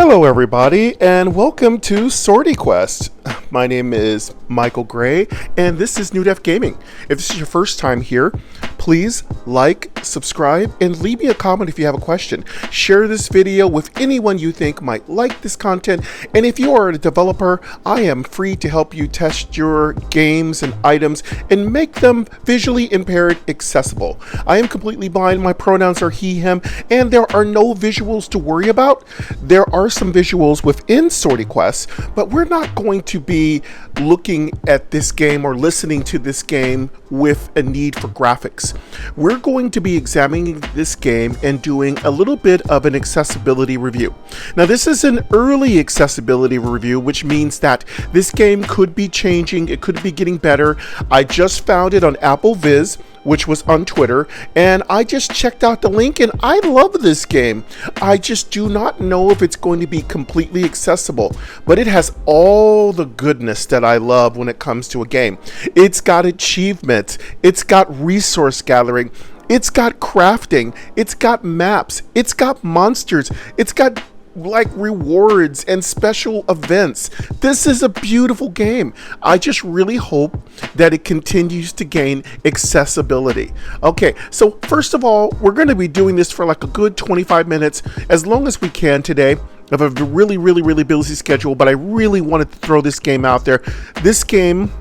Hello everybody and welcome to Swordy Quest. My name is Michael Gray and this is New Def Gaming. If this is your first time here, please like, subscribe, and leave me a comment if you have a question. Share this video with anyone you think might like this content, and if you are a developer, I am free to help you test your games and items and make them visually impaired accessible. I am completely blind, my pronouns are he, him, and there are no visuals to worry about. There are some visuals within Swordy Quest, but we're not going to be looking at this game or listening to this game with a need for graphics. We're going to be examining this game and doing a little bit of an accessibility review. Now this is an early accessibility review, which means that this game could be changing, it could be getting better. I just found it on Apple Viz, which was on Twitter, and I just checked out the link and I love this game. I just do not know if it's going to be completely accessible, but it has all the goodness that I love when it comes to a game. It's got achievements, it's got resource gathering, it's got crafting, it's got maps, it's got monsters, it's got like rewards and special events. This is a beautiful game. I just really hope that it continues to gain accessibility. Okay, so first of all, we're going to be doing this for like a good 25 minutes, as long as we can today. I have a really busy schedule, but I really wanted to throw this game out there. This game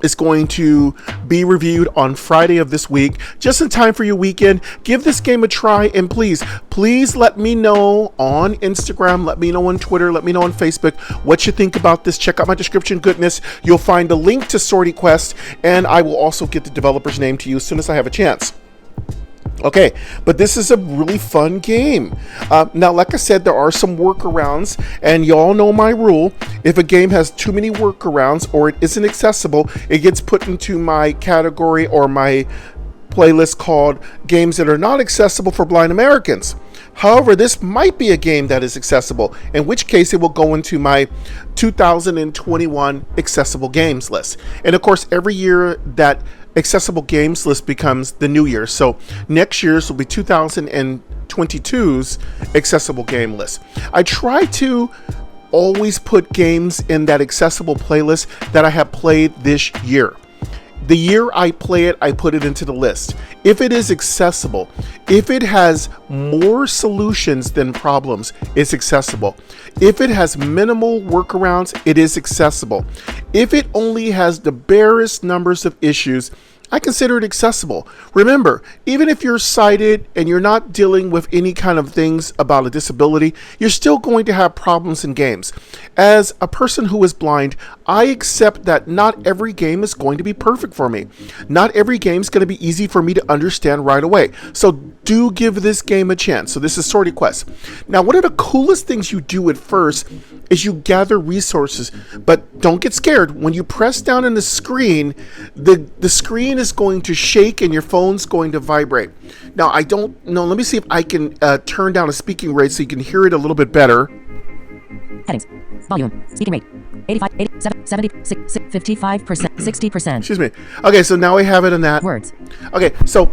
is going to be reviewed on Friday of this week, just in time for your weekend. Give this game a try, and please let me know on Instagram, let me know on Twitter, let me know on Facebook what you think about this. Check out my description goodness. You'll find a link to Swordy Quest, and I will also get the developer's name to you as soon as I have a chance. Okay, but this is a really fun game. Now, like I said, there are some workarounds, and y'all know my rule. If a game has too many workarounds or it isn't accessible, it gets put into my category or my playlist called Games That Are Not Accessible for Blind Americans. However, this might be a game that is accessible, in which case it will go into my 2021 accessible games list. And of course, every year that accessible games list becomes the new year. So next year's will be 2022's accessible game list. I try to always put games in that accessible playlist that I have played this year. The year I play it, I put it into the list. If it is accessible, if it has more solutions than problems, it's accessible. If it has minimal workarounds, it is accessible. If it only has the barest numbers of issues, I consider it accessible. Remember, even if you're sighted and you're not dealing with any kind of things about a disability, you're still going to have problems in games. As a person who is blind, I accept that not every game is going to be perfect for me. Not every game is going to be easy for me to understand right away. So do give this game a chance. So this is Swordy Quest. Now, one of the coolest things you do at first is you gather resources, but don't get scared. When you press down on the screen, the screen is going to shake and your phone's going to vibrate. Now, I don't know. Let me see if I can turn down a speaking rate so you can hear it a little bit better. Headings. Volume. Speaking rate. 85, 87, 70, 55%, 60%. Excuse me. Okay, so now we have it in that. Words. Okay, so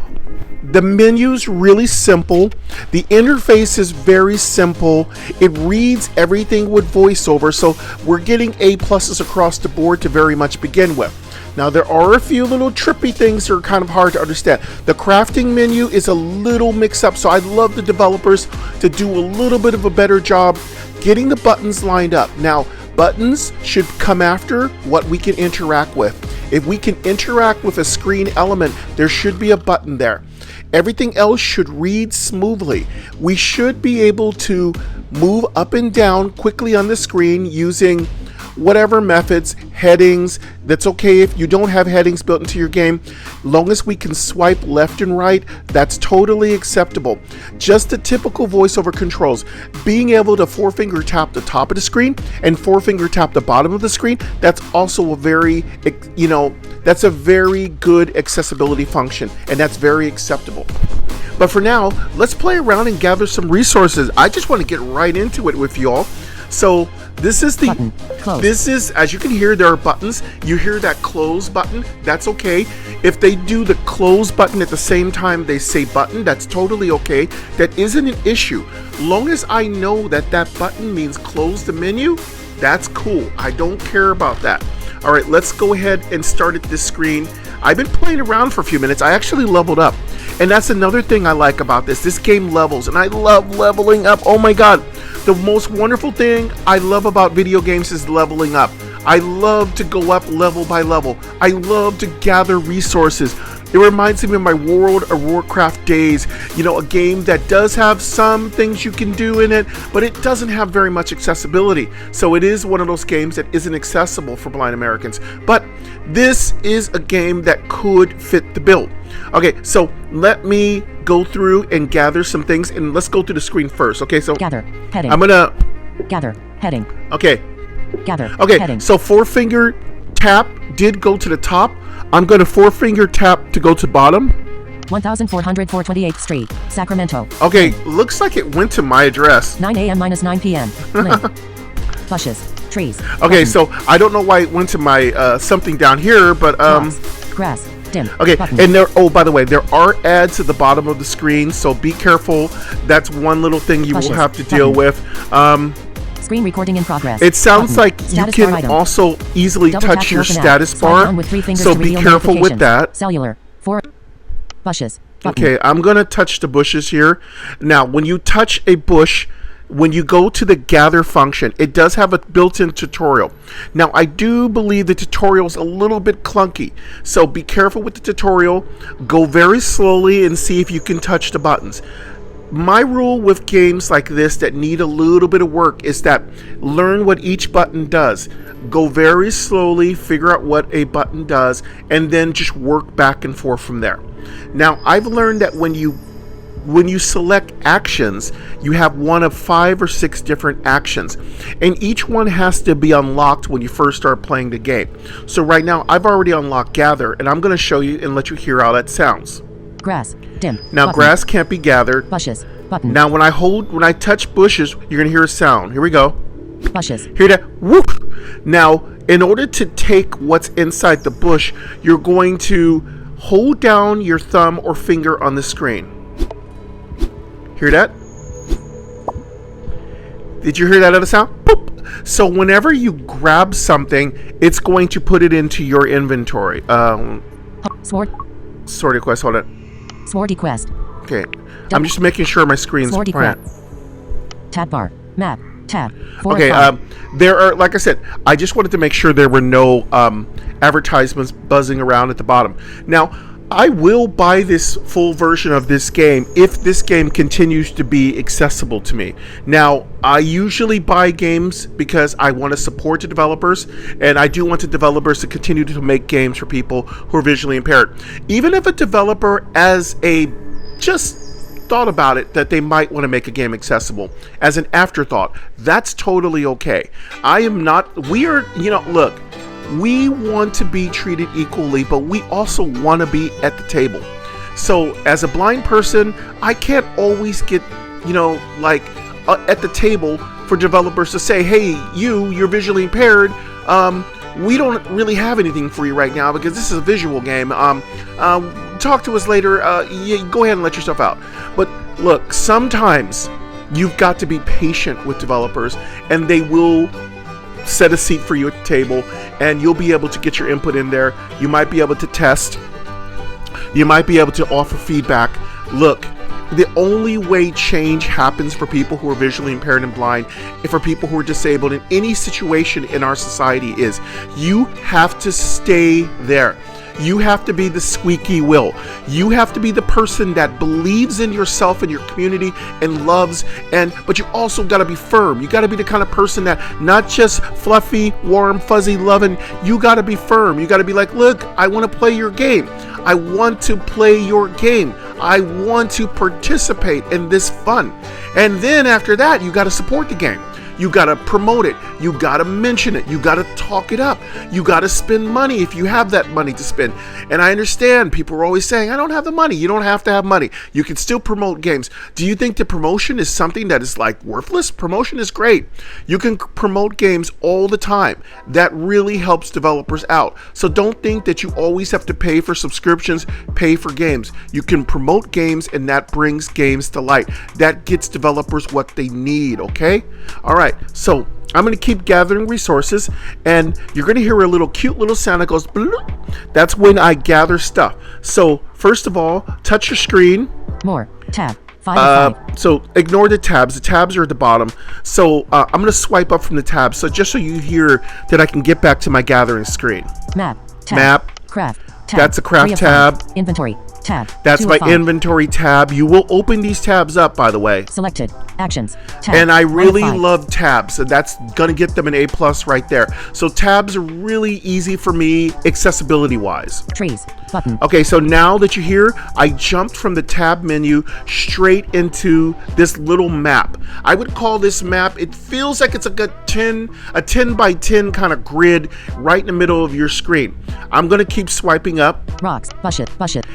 the menu's really simple. The interface is very simple. It reads everything with voiceover, so we're getting A+ across the board to very much begin with. Now, there are a few little trippy things that are kind of hard to understand. The crafting menu is a little mixed up, so I'd love the developers to do a little bit of a better job getting the buttons lined up. Now, buttons should come after what we can interact with. If we can interact with a screen element, there should be a button there. Everything else should read smoothly. We should be able to move up and down quickly on the screen using whatever methods, headings. That's okay if you don't have headings built into your game. Long as we can swipe left and right, that's totally acceptable. Just the typical voiceover controls. Being able to four-finger tap the top of the screen and four-finger tap the bottom of the screen, that's also a very, that's a very good accessibility function, and that's very acceptable. But for now, let's play around and gather some resources. I just want to get right into it with y'all. So this is the Button. Close. this is, as you can hear, there are buttons. You hear that close button, that's okay. If they do the close button at the same time they say button, that's totally okay. That isn't an issue. Long as I know that that button means close the menu, that's cool. I don't care about that. All right, let's go ahead and start at this screen. I've been playing around for a few minutes. I actually leveled up. And that's another thing I like about this. This game levels, and I love leveling up. Oh my God. The most wonderful thing I love about video games is leveling up. I love to go up level by level. I love to gather resources. It reminds me of my World of Warcraft days. You know, a game that does have some things you can do in it, but it doesn't have very much accessibility. So it is one of those games that isn't accessible for blind Americans. But this is a game that could fit the bill. Okay, so let me go through and gather some things, and let's go through the screen first. Okay, so Gather. Heading. I'm gonna. Gather. Heading. Okay. Gather. Okay. Heading. So 4-finger tap did go to the top. I'm gonna 4-finger tap to go to bottom. 1400 428th Street, Sacramento. Okay, looks like it went to my address. 9 a.m. minus 9 p.m. Link. Bushes. Trees. Okay, Button. so I don't know why it went to my something down here, but Grass. Dim. okay, Button. and there. Oh, by the way, there are ads at the bottom of the screen, so be careful. That's one little thing you Bushes. will have to deal Button. with. Screen recording in progress. It sounds Button. like you Status bar can item. also easily Double tap touch to your open app. status Slide bar, down with 3 fingers so to be reveal careful with notifications. that. Cellular. 4. Bushes. Button. Okay, I'm gonna touch the bushes here. Now, when you touch a bush, when you go to the gather function, it does have a built-in tutorial. Now, I do believe the tutorial is a little bit clunky, so be careful with the tutorial. Go very slowly and see if you can touch the buttons. My rule with games like this that need a little bit of work is that learn what each button does. Go very slowly, figure out what a button does, and then just work back and forth from there. Now, I've learned that when you select actions, you have one of 5 or 6 different actions, and each one has to be unlocked when you first start playing the game. So right now, I've already unlocked Gather, and I'm going to show you and let you hear how that sounds. Grass. Dim. Now, Button. grass can't be gathered. Bushes. Button. Now, when I touch bushes, you're going to hear a sound. Here we go. Bushes. Hear that? Whoop! Now, in order to take what's inside the bush, you're going to hold down your thumb or finger on the screen. Hear that? Did you hear that other sound? Boop. So whenever you grab something, it's going to put it into your inventory. Swordy quest, hold it. Swordy quest. Okay. I'm just making sure my screen's Swordy quiet. quest. Tab bar. Map. Tab. 4 Okay, of 5. there are, like I said, I just wanted to make sure there were no advertisements buzzing around at the bottom. Now, I will buy this full version of this game if this game continues to be accessible to me. Now, I usually buy games because I want to support the developers, and I do want the developers to continue to make games for people who are visually impaired. Even if a developer just thought about it that they might want to make a game accessible as an afterthought, that's totally okay. Look, we want to be treated equally, but we also want to be at the table. So as a blind person, I can't always get, at the table for developers to say, hey, you're visually impaired. We don't really have anything for you right now because this is a visual game. Talk to us later. Go ahead and let yourself out. But look, sometimes you've got to be patient with developers, and they will set a seat for you at the table, and you'll be able to get your input in there. You might be able to test. You might be able to offer feedback. Look, the only way change happens for people who are visually impaired and blind, and for people who are disabled in any situation in our society, is you have to stay there. You have to be the squeaky wheel. You have to be the person that believes in yourself and your community and loves, but you also got to be firm. You got to be the kind of person that not just fluffy, warm, fuzzy, loving. You got to be firm. You got to be like, look, I want to play your game. I want to play your game. I want to participate in this fun. And then after that, you got to support the game. You got to promote it. You got to mention it. You got to talk it up. You got to spend money if you have that money to spend. And I understand people are always saying, I don't have the money. You don't have to have money. You can still promote games. Do you think the promotion is something that is like worthless? Promotion is great. You can promote games all the time. That really helps developers out. So don't think that you always have to pay for subscriptions, pay for games. You can promote games, and that brings games to light. That gets developers what they need, okay? All right, so I'm going to keep gathering resources, and you're going to hear a little cute little sound that goes bloop. That's when I gather stuff. So first of all, touch your screen. More. Tab. 5 of 5. So ignore the tabs. The tabs are at the bottom. So I'm going to swipe up from the tabs. So just so you hear that I can get back to my gathering screen. Map. Tab. Map. Craft. Tab. That's a craft tab. Inventory. Tab. That's my inventory tab. You will open these tabs up, by the way. Selected. Actions. Tab. And I really love tabs. So that's going to get them an A+ right there. So tabs are really easy for me, accessibility wise. Trees. Button. Okay, so now that you're here, I jumped from the tab menu straight into this little map. I would call this map, it feels like it's like a 10 by 10 kind of grid right in the middle of your screen. I'm going to keep swiping up. Rocks, bushes,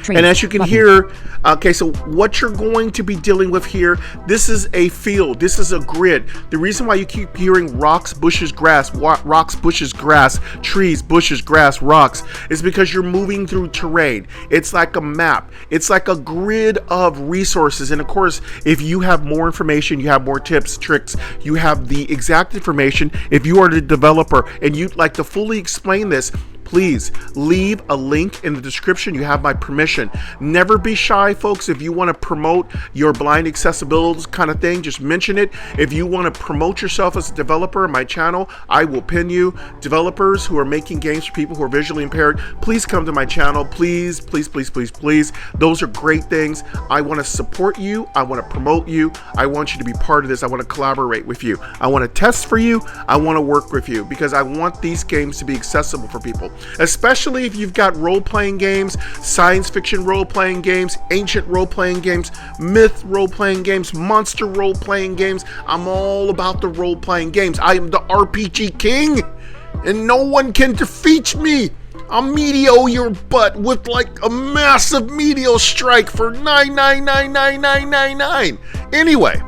trees. And as you can hear, okay, so what you're going to be dealing with here, this is a field, this is a grid. The reason why you keep hearing rocks, bushes, grass, rocks, bushes, grass, trees, bushes, grass, rocks, is because you're moving through terrain. It's like a map. It's like a grid of resources. And of course, if you have more information, you have more tips, tricks, you have the exact information. If you are the developer and you'd like to fully explain this, please leave a link in the description. You have my permission. Never be shy, folks. If you want to promote your blind accessibility kind of thing, just mention it. If you want to promote yourself as a developer on my channel, I will pin you. Developers who are making games for people who are visually impaired, please come to my channel. Please, please, please, please, please. Those are great things. I want to support you. I want to promote you. I want you to be part of this. I want to collaborate with you. I want to test for you. I want to work with you because I want these games to be accessible for people. Especially if you've got role-playing games, science fiction role-playing games, ancient role-playing games, myth role-playing games, monster role-playing games. I'm all about the role-playing games. I am the RPG king, and no one can defeat me. I'll meteor your butt with like a massive meteor strike for 9999999. Anyway,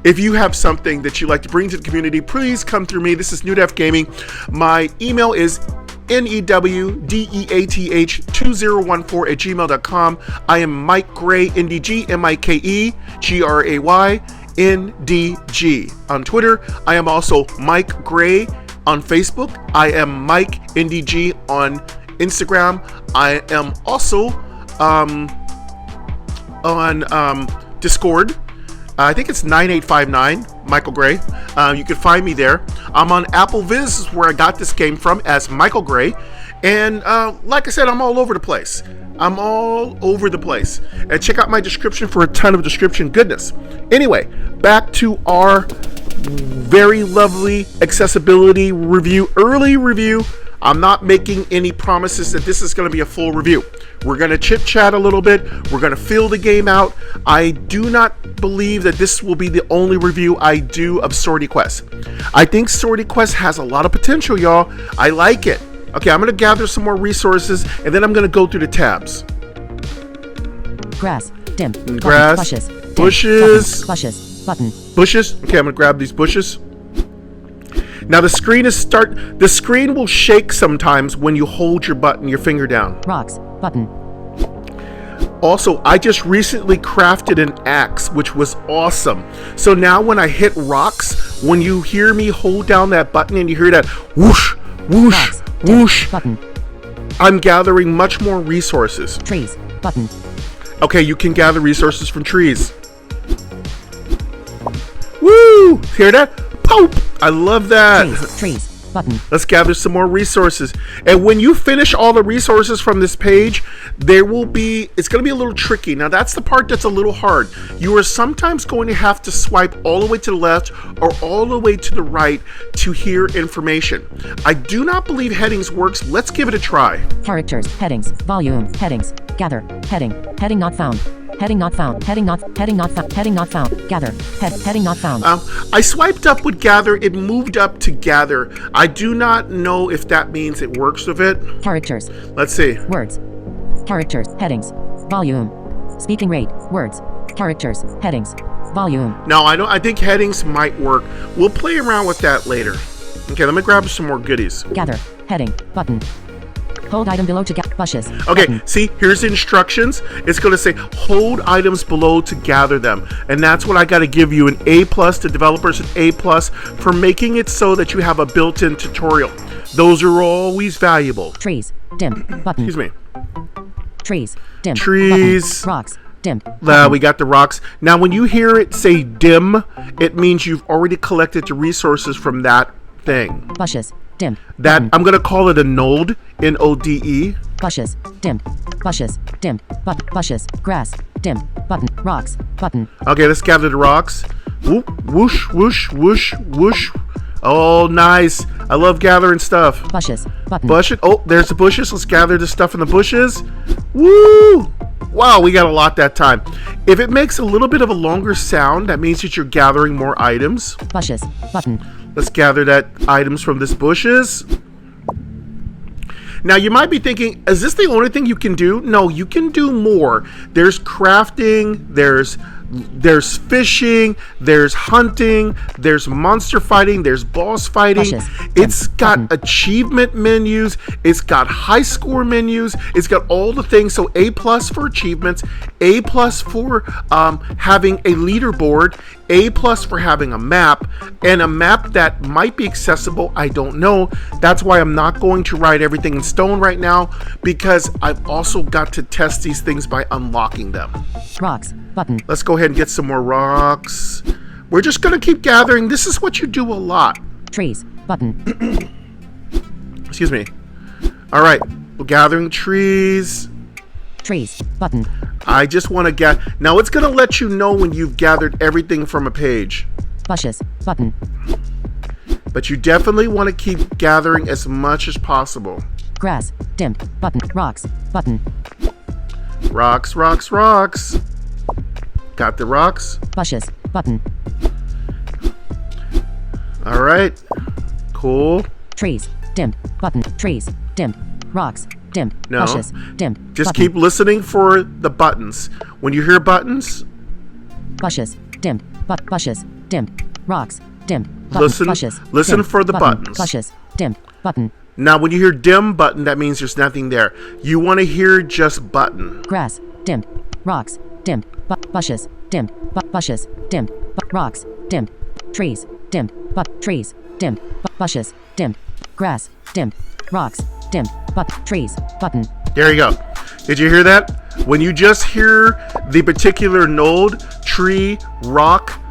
if you have something that you'd like to bring to the community, please come through me. This is NewDef Gaming. My email is newdeath2014@gmail.com. I am Mike Gray, NDG, MikeGray, NDG. On Twitter, I am also Mike Gray. On Facebook, I am Mike NDG. On Instagram, I am also on Discord. I think it's 9859 Michael Gray. You can find me there. I'm on Apple Viz, where I got this game from, as Michael Gray. And like I said, I'm all over the place. I'm all over the place. And check out my description for a ton of description goodness. Anyway, back to our very lovely accessibility review, early review. I'm not making any promises that this is going to be a full review. We're going to chit chat a little bit. We're going to feel the game out. I do not believe that this will be the only review I do of Swordy Quest. I think Swordy Quest has a lot of potential, y'all. I like it. Okay, I'm going to gather some more resources, and then I'm going to go through the tabs. Grass, dim, grass, bushes, bushes, button, bushes, button, bushes. Okay, I'm going to grab these bushes. Now the screen will shake sometimes when you hold your finger down. Rocks, button. Also, I just recently crafted an axe, which was awesome. So now when I hit rocks, when you hear me hold down that button and you hear that whoosh, whoosh, Rocks, whoosh, button. I'm gathering much more resources. Trees, button. Okay, you can gather resources from trees. Woo! Hear that? Pope! I love that. Trees, button. Let's gather some more resources. And when you finish all the resources from this page, it's going to be a little tricky. Now that's the part that's a little hard. You are sometimes going to have to swipe all the way to the left or all the way to the right to hear information. I do not believe headings works. Let's give it a try. Characters, headings, volume, headings, gather, heading not found. Heading not found. Heading not found. Heading not found. Gather. Heading not found. I swiped up with gather. It moved up to gather. I do not know if that means it works with it. Characters. Let's see. Words. Characters. Headings. Volume. Speaking rate. Words. Characters. Headings. Volume. No, I think headings might work. We'll play around with that later. Okay, let me grab some more goodies. Gather. Heading. Button. Hold item below to get bushes. Okay, Button. see, here's the instructions. It's going to say hold items below to gather them. And that's what I got to give you an A+ to developers, an A+ for making it so that you have a built-in tutorial. Those are always valuable. Trees. Dim. Button. Excuse me. Trees. Dim. Trees. Button. Rocks. Dim. We got the rocks. Now, when you hear it say dim, it means you've already collected the resources from that thing. Bushes. Dim. That Button. I'm going to call it a node, N-O-D-E. Bushes. Dim. Bushes. Dim. Bushes. Grass. Dim. Button. Rocks. Button. Okay, let's gather the rocks. Whoop, whoosh, whoosh, whoosh, whoosh. Oh, nice. I love gathering stuff. Bushes. Button. Bushes. Oh, there's the bushes. Let's gather the stuff in the bushes. Woo! Wow, we got a lot that time. If it makes a little bit of a longer sound, that means that you're gathering more items. Bushes. Button. Let's gather that items from this bushes. Now, you might be thinking, is this the only thing you can do? No, you can do more. There's crafting, there's fishing, there's hunting, there's monster fighting, there's boss fighting. Bushes. It's got Button. achievement menus, it's got high score menus, it's got all the things. So A+ for achievements, A+ for having a leaderboard, A+ for having a map, and a map that might be accessible. I don't know. That's why I'm not going to write everything in stone right now, because I've also got to test these things by unlocking them. Rocks. Button. Let's go ahead and get some more rocks. We're just going to keep gathering. This is what you do a lot. Trees. Button. Excuse me. All right. We're gathering trees. Trees. Button. I just want to get... Now it's going to let you know when you've gathered everything from a page. Bushes. Button. But you definitely want to keep gathering as much as possible. Grass. Dim. Button. Rocks. Button. Rocks, rocks, rocks. Got the rocks. Bushes. Button. All right. Cool. Trees. Dim. Button. Trees. Dim. Rocks. Dim. No. Bushes. Dim. Just Button. keep listening for the buttons. When you hear buttons, Bushes. Dim. Bushes. Dim. Rocks. Dim. Button. Listen- Bushes. listen Dim. for the Button. buttons. Bushes. Dim. Button. now when you hear dim button, that means there's nothing there. You want to hear just button. Grass. Dim. Rocks. Dim. Bushes. Dim. Bushes. Dim. Rocks. Dim. Trees. Dim. Trees. Dim. Bushes. Dim. Grass. Dim. Rocks. Dim. Trees. Button. There you go. Did you hear that? When you just hear the particular node, tree, rock,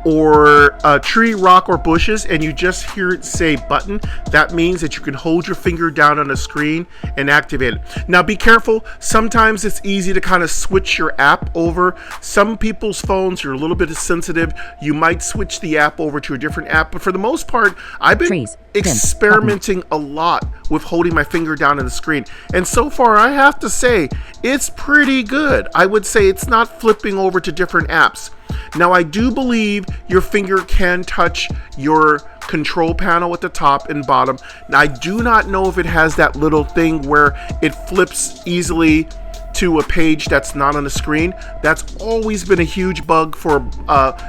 or tree, rock, or bushes, and you just hear it say button, that means that you can hold your finger down on the screen and activate it. Now be careful. Sometimes it's easy to kind of switch your app over. Some people's phones are a little bit sensitive. You might switch the app over to a different app, but for the most part, I've been Trees. Dim. experimenting a lot with holding my finger down on the screen, and so far I have to say it's pretty good. I would say it's not flipping over to different apps. Now I do believe your finger can touch your control panel at the top and bottom. Now I do not know if it has that little thing where it flips easily to a page that's not on the screen. That's always been a huge bug for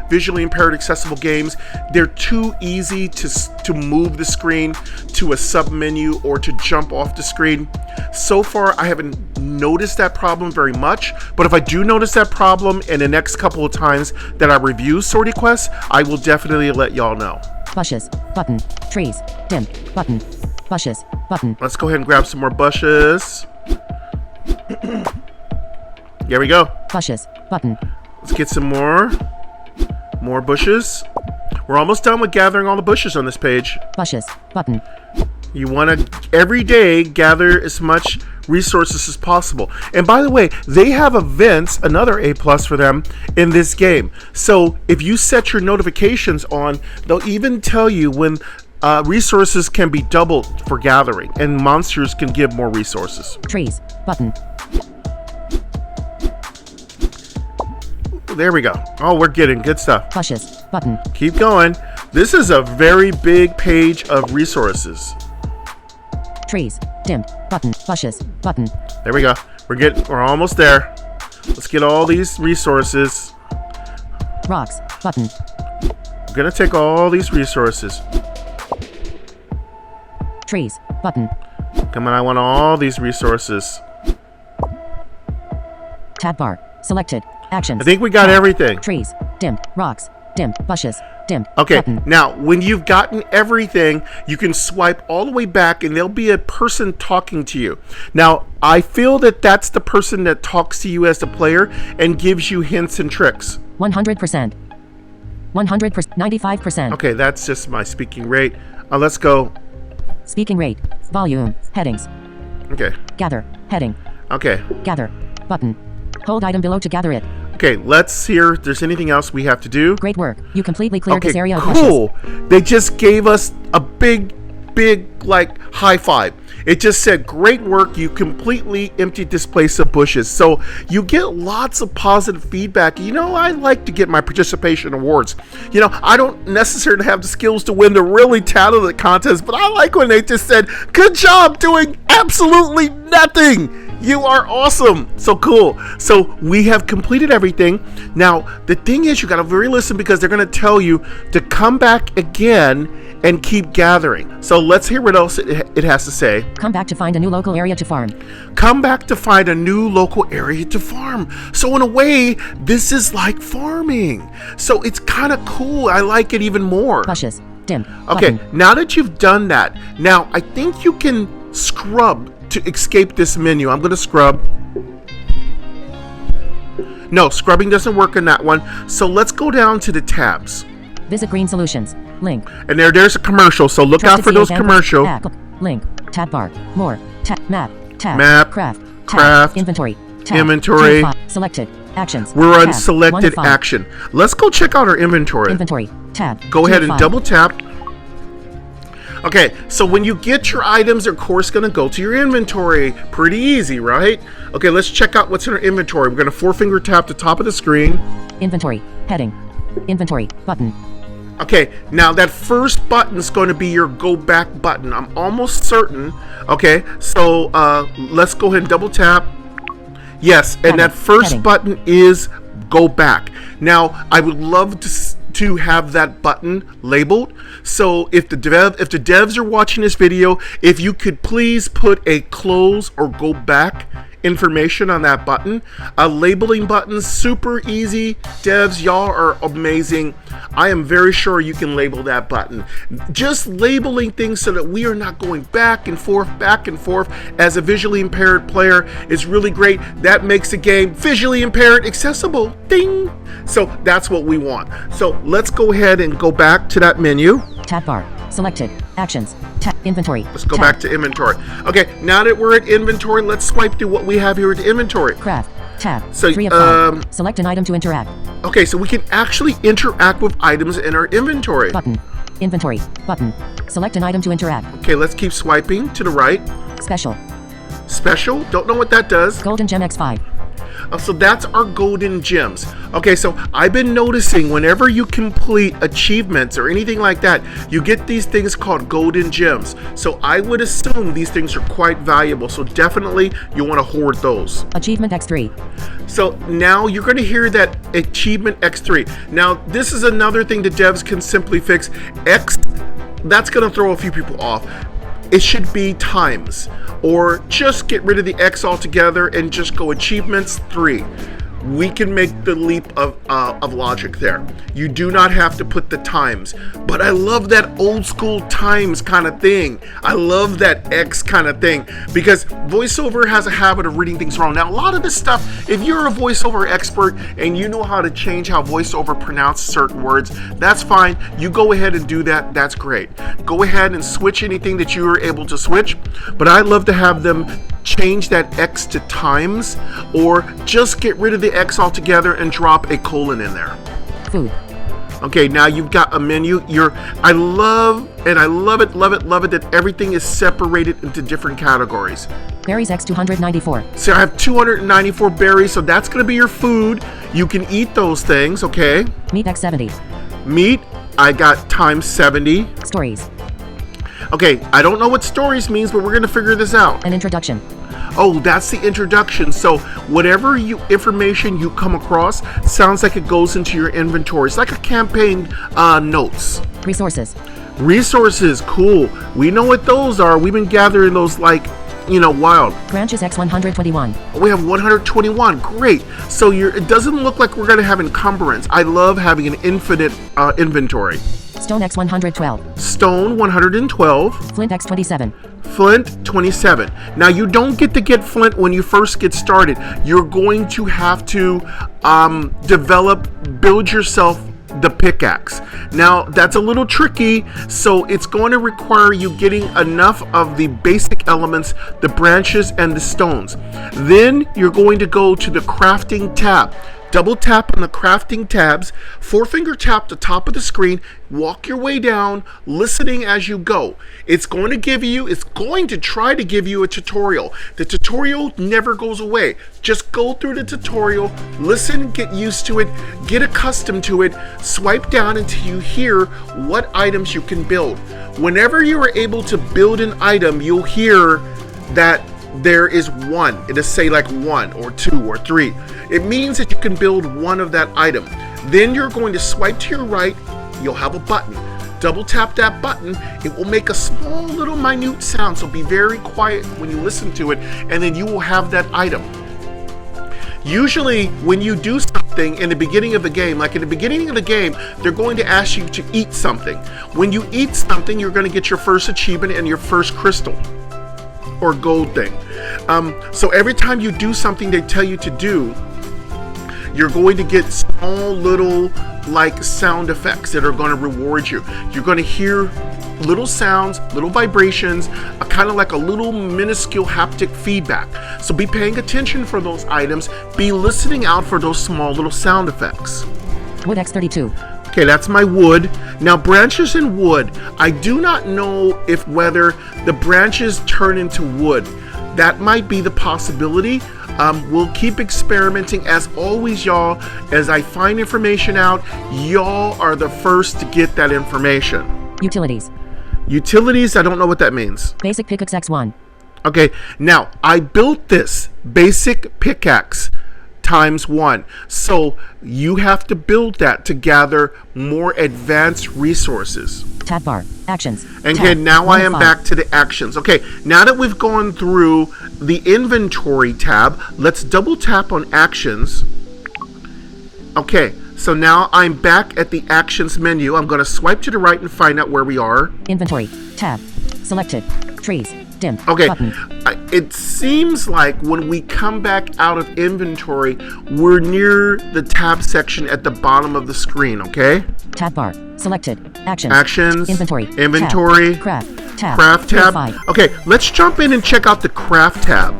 visually impaired accessible games. They're too easy to move the screen to a sub menu or to jump off the screen. So far, I haven't noticed that problem very much, but if I do notice that problem in the next couple of times that I review Swordy Quest, I will definitely let y'all know. Bushes. Button. Trees. Dim. Button. Bushes. Button. Let's go ahead and grab some more bushes. Here we go. Bushes. Button. Let's get some more bushes. We're almost done with gathering all the bushes on this page. Bushes. Button. You want to every day gather as much resources as possible. And by the way, they have events, another A+ for them in this game. So if you set your notifications on, they'll even tell you when resources can be doubled for gathering, and monsters can give more resources. Trees. Button. There we go. Oh, we're getting good stuff. Bushes. Button. Keep going. This is a very big page of resources. Trees. Dim. Button. Bushes. Button. There we go. We're almost there. Let's get all these resources. Rocks. Button. I'm gonna take all these resources. Trees. Button. Come on, I want all these resources. Tab bar. Selected. Actions. I think we got everything. Trees. Dimmed. Rocks. Dimmed. Bushes. Dimmed. Okay, Button. now when you've gotten everything, you can swipe all the way back and there'll be a person talking to you. Now, I feel that that's the person that talks to you as the player and gives you hints and tricks. 100%. 100%. 95%. Okay, that's just my speaking rate. Let's go. Speaking rate. Volume. Headings. Okay. Gather. Heading. Okay. Gather. Button. Hold item below to gather it. Okay, let's hear if there's anything else we have to do. Great work. You completely cleared Okay, this area of cool. bushes. They just gave us a big, like, high five. It just said, great work. You completely emptied this place of bushes. So you get lots of positive feedback. You know, I like to get my participation awards. You know, I don't necessarily have the skills to win the really talented contest, but I like when they just said, good job doing absolutely nothing. You are awesome. So cool. So we have completed everything. Now, the thing is, you got to really listen because they're going to tell you to come back again and keep gathering. So let's hear what else it has to say. Come back to find a new local area to farm. Come back to find a new local area to farm. So in a way, this is like farming. So it's kind of cool. I like it even more. Bushes. Dim. Okay, Button. now that you've done that, now I think you can scrub to escape this menu. I'm going to scrub. No, scrubbing doesn't work in that one. So let's go down to the tabs. Visit Green Solutions. Link. And there's a commercial. So look out for those commercials. Link. Tab bar. More. Tab. Map. Tab. Map. Craft. Tab. Craft. Inventory. Tab. Inventory. Selected. Actions. We're on Tab. selected 1 of 5. action. Let's go check out our inventory. Inventory. Tab. Go 2 ahead of and 5. double tap. Okay, so when you get your items, they're of course going to go to your inventory. Pretty easy, right? Okay, let's check out what's in our inventory. We're going to 4-finger tap the top of the screen. Inventory. Heading. Inventory. Button. Okay, now that first button is going to be your go back button. I'm almost certain. Okay, so let's go ahead and double tap. Yes, and Heading. that first Heading. button is go back. Now, I would love to have that button labeled. So if the devs are watching this video, if you could please put a close or go back information on that button. Labeling buttons, super easy. Devs, y'all are amazing. I am very sure you can label that button. Just labeling things so that we are not going back and forth as a visually impaired player is really great. That makes the game visually impaired accessible. Ding! So that's what we want. So let's go ahead and go back to that menu. Tab bar. Selected. Actions. Tab. Inventory. Let's go Tab. back to inventory. Okay, now that we're at inventory, let's swipe through what we have here at inventory. Craft. Tab. So, 3 of 5. Select an item to interact. Okay, so we can actually interact with items in our inventory. Button. Inventory. Button. Select an item to interact. Okay, let's keep swiping to the right. Special. Special, don't know what that does. Golden Gem X5. So that's our golden gems. Okay, so I've been noticing whenever you complete achievements or anything like that, you get these things called golden gems. So I would assume these things are quite valuable. So definitely you want to hoard those. Achievement X3. So now you're going to hear that achievement X3. Now this is another thing the devs can simply fix. X, that's going to throw a few people off. It should be times, or just get rid of the X altogether and just go achievements 3. We can make the leap of logic there. You do not have to put the times, but I love that old school times kind of thing. I love that X kind of thing because voiceover has a habit of reading things wrong. Now, a lot of this stuff, if you're a voiceover expert and you know how to change how voiceover pronounces certain words, that's fine. You go ahead and do that. That's great. Go ahead and switch anything that you are able to switch, but I love to have them change that X to times, or just get rid of the X altogether and drop a colon in there. Food. Okay, now you've got a menu. I love it that everything is separated into different categories. Berries X 294. So I have 294 berries, so that's going to be your food. You can eat those things, okay? Meat X 70. Meat, I got times 70. Stories. Okay, I don't know what stories means, but we're going to figure this out. An introduction. Oh, that's the introduction. So whatever information you come across sounds like it goes into your inventory. It's like a campaign notes. Resources. Resources, cool. We know what those are. We've been gathering those like, wild. Branches X 121. We have 121. Great. So it doesn't look like we're going to have encumbrance. I love having an infinite inventory. Stone X 112. Stone 112. Flint X 27. Flint 27. Now you don't get to get flint when you first get started. You're going to have to build yourself the pickaxe. Now that's a little tricky, so it's going to require you getting enough of the basic elements, the branches and the stones. Then you're going to go to the crafting tab. Double tap on the crafting tabs, four-finger tap the top of the screen, walk your way down, listening as you go. It's going to try to give you a tutorial. The tutorial never goes away. Just go through the tutorial, listen, get used to it, get accustomed to it, swipe down until you hear what items you can build. Whenever you are able to build an item, you'll hear that there is one. It'll say like 1 or 2 or 3. It means that you can build one of that item. Then you're going to swipe to your right. You'll have a button. Double tap that button. It will make a small little minute sound, so be very quiet when you listen to it, and then you will have that item. Usually when you do something in the beginning of the game, like in the beginning of the game, they're going to ask you to eat something. When you eat something, you're going to get your first achievement and your first crystal or gold thing. So every time you do something they tell you to do, you're going to get small little like sound effects that are going to reward you. You're going to hear little sounds, little vibrations, kind of like a little minuscule haptic feedback. So be paying attention for those items. Be listening out for those small little sound effects. Wood X32. Okay, that's my wood. Now branches and wood. I do not know whether the branches turn into wood. That might be the possibility. We'll keep experimenting as always, y'all. As I find information out, y'all are the first to get that information. Utilities. Utilities, I don't know what that means. Basic pickaxe X1. Okay, now I built this basic pickaxe times 1. So you have to build that to gather more advanced resources. Tab bar. Actions. And Tab. again, now I am 1 of 5. back to the actions. Okay, now that we've gone through the inventory tab, let's double tap on actions. Okay, so now I'm back at the actions menu. I'm going to swipe to the right and find out where we are. Inventory. Tab. Selected. Trees. Dim. Okay, Button. it seems like when we come back out of inventory, we're near the tab section at the bottom of the screen, okay? Tab bar. Selected. Actions. Actions. Inventory. Inventory. Tab. Craft. Tab. Craft tab. 5. Okay, let's jump in and check out the craft tab.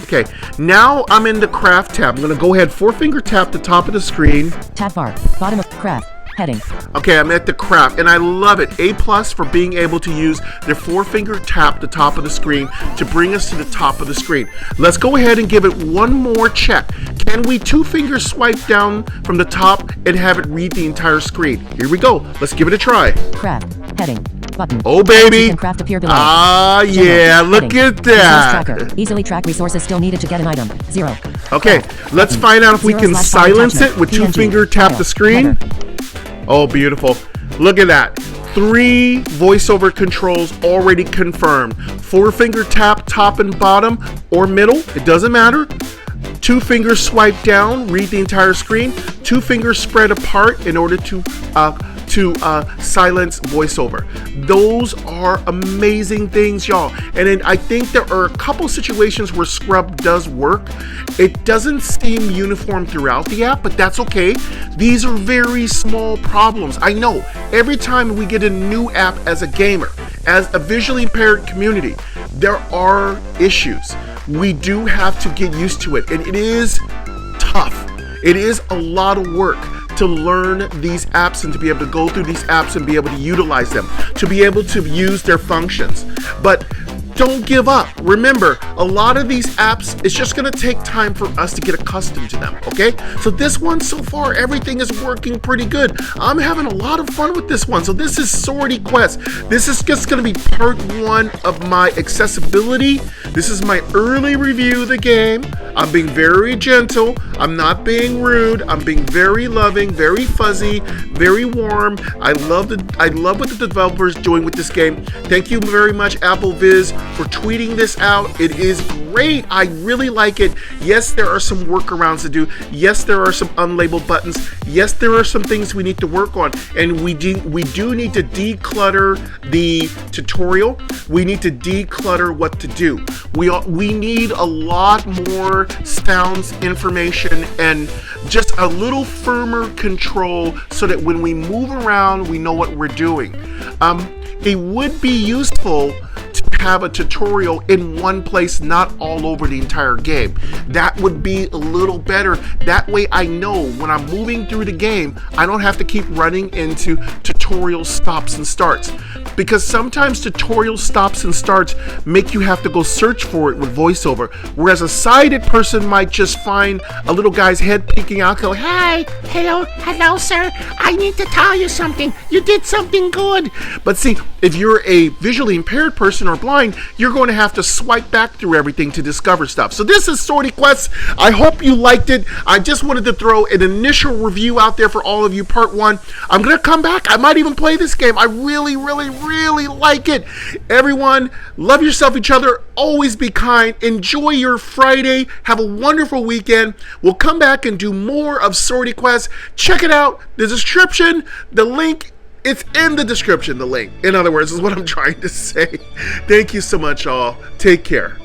Okay, now I'm in the craft tab. I'm going to go ahead, four-finger tap the top of the screen. Tab bar. Bottom of craft. Heading. Okay, I'm at the craft, and I love it. A+ for being able to use the four-finger tap the top of the screen to bring us to the top of the screen. Let's go ahead and give it one more check. Can we two-finger swipe down from the top and have it read the entire screen? Here we go. Let's give it a try. Craft. Heading. Button. Oh, baby. You can craft appear below. Ah, General. yeah, look Heading. at that. Resource tracker. Easily track resources still needed to get an item. 0. Okay, let's find out if we can 0/5 silence it attachment. with PNG. two-finger tap File. the screen. Header. Oh, beautiful. Look at that. 3 voiceover controls already confirmed. Four-finger tap top and bottom or middle, it doesn't matter. Two-finger swipe down, read the entire screen. Two-finger spread apart in order to silence voiceover. Those are amazing things, y'all. And then I think there are a couple situations where scrub does work. It doesn't seem uniform throughout the app, but that's okay. These are very small problems. I know every time we get a new app as a gamer, as a visually impaired community, there are issues. We do have to get used to it, and it is tough. It is a lot of work to learn these apps and to be able to go through these apps and be able to utilize them, to be able to use their functions. But don't give up. Remember, a lot of these apps, it's just going to take time for us to get accustomed to them, okay? So this one, so far, everything is working pretty good. I'm having a lot of fun with this one. So this is Swordy Quest. This is just going to be part 1 of my accessibility. This is my early review of the game. I'm being very gentle. I'm not being rude. I'm being very loving, very fuzzy, very warm. I love what the developers doing with this game. Thank you very much, AppleViz, for tweeting this out. It is great. I really like it. Yes, there are some workarounds to do. Yes, there are some unlabeled buttons. Yes, there are some things we need to work on, and we do need to declutter the tutorial. We need to declutter what to do. We need a lot more sounds information and just a little firmer control so that when we move around, we know what we're doing. It would be useful to have a tutorial in one place, not all over the entire game. That would be a little better. That way I know when I'm moving through the game, I don't have to keep running into tutorial stops and starts. Because sometimes tutorial stops and starts make you have to go search for it with voiceover. Whereas a sighted person might just find a little guy's head peeking out, go, "Hi, hello, sir. I need to tell you something. You did something good." But see, if you're a visually impaired person or blind, you're going to have to swipe back through everything to discover stuff. So this is Swordy Quest. I hope you liked it. I just wanted to throw an initial review out there for all of you, part 1. I'm going to come back. I might even play this game. I really like it. Everyone, love yourself, each other. Always be kind. Enjoy your Friday. Have a wonderful weekend. We'll come back and do more of Swordy Quest. Check it out. The description, the link, it's in the description, the link. In other words, is what I'm trying to say. Thank you so much, all. Take care.